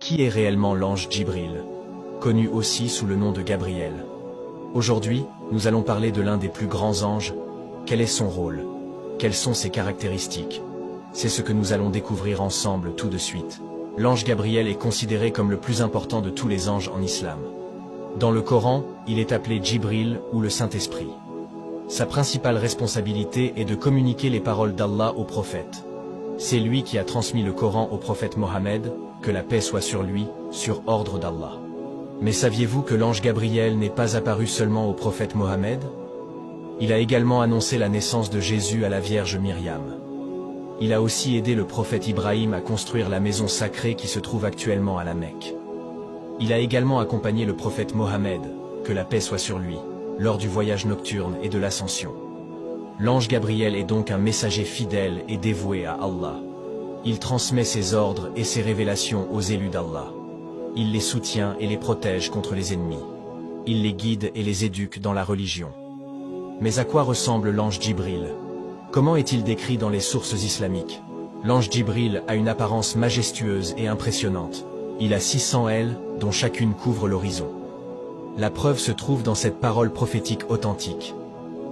Qui est réellement l'ange Djibril, connu aussi sous le nom de Gabriel? Aujourd'hui, nous allons parler de l'un des plus grands anges. Quel est son rôle? Quelles sont ses caractéristiques? C'est ce que nous allons découvrir ensemble tout de suite. L'ange Gabriel est considéré comme le plus important de tous les anges en islam. Dans le Coran, il est appelé Djibril ou le Saint-Esprit. Sa principale responsabilité est de communiquer les paroles d'Allah au prophète. C'est lui qui a transmis le Coran au prophète Mohammed, que la paix soit sur lui, sur ordre d'Allah. Mais saviez-vous que l'ange Gabriel n'est pas apparu seulement au prophète Mohammed? Il a également annoncé la naissance de Jésus à la Vierge Myriam. Il a aussi aidé le prophète Ibrahim à construire la maison sacrée qui se trouve actuellement à la Mecque. Il a également accompagné le prophète Mohammed, que la paix soit sur lui, lors du voyage nocturne et de l'ascension. L'ange Gabriel est donc un messager fidèle et dévoué à Allah. Il transmet ses ordres et ses révélations aux élus d'Allah. Il les soutient et les protège contre les ennemis. Il les guide et les éduque dans la religion. Mais à quoi ressemble l'ange Djibril? Comment est-il décrit dans les sources islamiques? L'ange Djibril a une apparence majestueuse et impressionnante. Il a 600 ailes, dont chacune couvre l'horizon. La preuve se trouve dans cette parole prophétique authentique.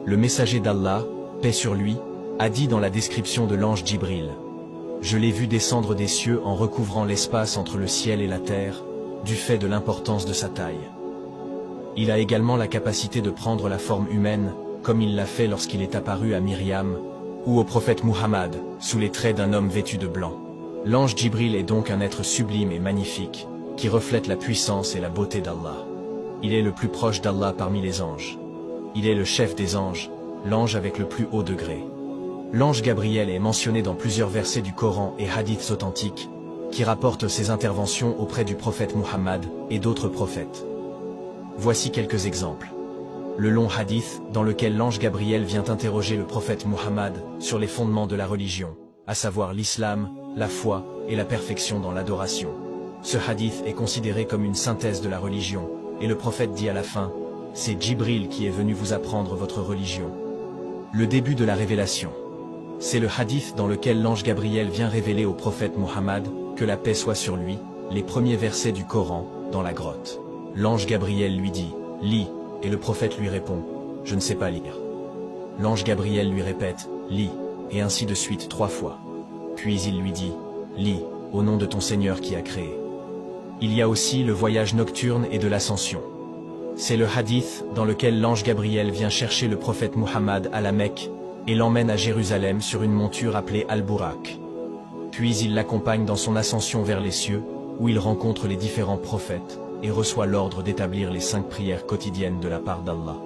Le messager d'Allah, paix sur lui, a dit dans la description de l'ange Djibril: « Je l'ai vu descendre des cieux en recouvrant l'espace entre le ciel et la terre, du fait de l'importance de sa taille. Il a également la capacité de prendre la forme humaine, comme il l'a fait lorsqu'il est apparu à Myriam, ou au prophète Muhammad, sous les traits d'un homme vêtu de blanc. L'ange Djibril est donc un être sublime et magnifique, qui reflète la puissance et la beauté d'Allah. Il est le plus proche d'Allah parmi les anges. Il est le chef des anges, l'ange avec le plus haut degré. L'ange Gabriel est mentionné dans plusieurs versets du Coran et hadiths authentiques, qui rapportent ses interventions auprès du prophète Muhammad et d'autres prophètes. Voici quelques exemples. Le long hadith, dans lequel l'ange Gabriel vient interroger le prophète Muhammad sur les fondements de la religion, à savoir l'islam, la foi et la perfection dans l'adoration. Ce hadith est considéré comme une synthèse de la religion, et le prophète dit à la fin: « C'est Djibril qui est venu vous apprendre votre religion. » Le début de la révélation. C'est le hadith dans lequel l'ange Gabriel vient révéler au prophète Muhammad, que la paix soit sur lui, les premiers versets du Coran, dans la grotte. L'ange Gabriel lui dit: « Lis », et le prophète lui répond: « Je ne sais pas lire. » L'ange Gabriel lui répète: « Lis », et ainsi de suite 3 fois. Puis il lui dit: « Lis, au nom de ton Seigneur qui a créé. » Il y a aussi le voyage nocturne et de l'ascension. C'est le hadith dans lequel l'ange Gabriel vient chercher le prophète Muhammad à la Mecque et l'emmène à Jérusalem sur une monture appelée Al-Burak. Puis il l'accompagne dans son ascension vers les cieux, où il rencontre les différents prophètes et reçoit l'ordre d'établir les 5 prières quotidiennes de la part d'Allah.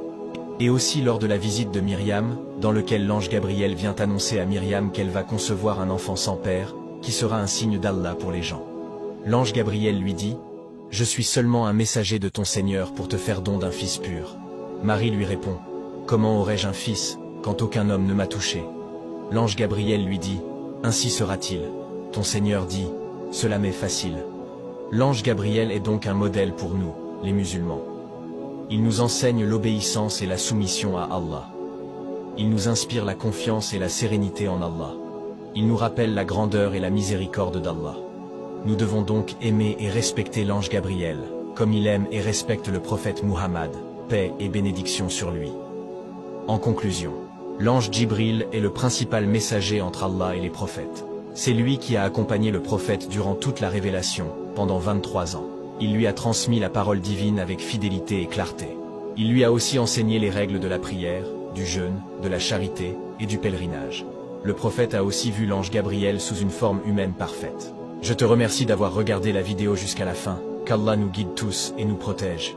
Et aussi lors de la visite de Myriam, dans lequel l'ange Gabriel vient annoncer à Myriam qu'elle va concevoir un enfant sans père, qui sera un signe d'Allah pour les gens. L'ange Gabriel lui dit: « Je suis seulement un messager de ton Seigneur pour te faire don d'un fils pur. » Marie lui répond: « Comment aurais-je un fils, quand aucun homme ne m'a touché ?» L'ange Gabriel lui dit: « Ainsi sera-t-il. Ton Seigneur dit: Cela m'est facile. » L'ange Gabriel est donc un modèle pour nous, les musulmans. Il nous enseigne l'obéissance et la soumission à Allah. Il nous inspire la confiance et la sérénité en Allah. Il nous rappelle la grandeur et la miséricorde d'Allah. Nous devons donc aimer et respecter l'ange Gabriel, comme il aime et respecte le prophète Muhammad, paix et bénédiction sur lui. En conclusion, l'ange Djibril est le principal messager entre Allah et les prophètes. C'est lui qui a accompagné le prophète durant toute la révélation, pendant 23 ans. Il lui a transmis la parole divine avec fidélité et clarté. Il lui a aussi enseigné les règles de la prière, du jeûne, de la charité et du pèlerinage. Le prophète a aussi vu l'ange Gabriel sous une forme humaine parfaite. Je te remercie d'avoir regardé la vidéo jusqu'à la fin. Qu'Allah nous guide tous et nous protège.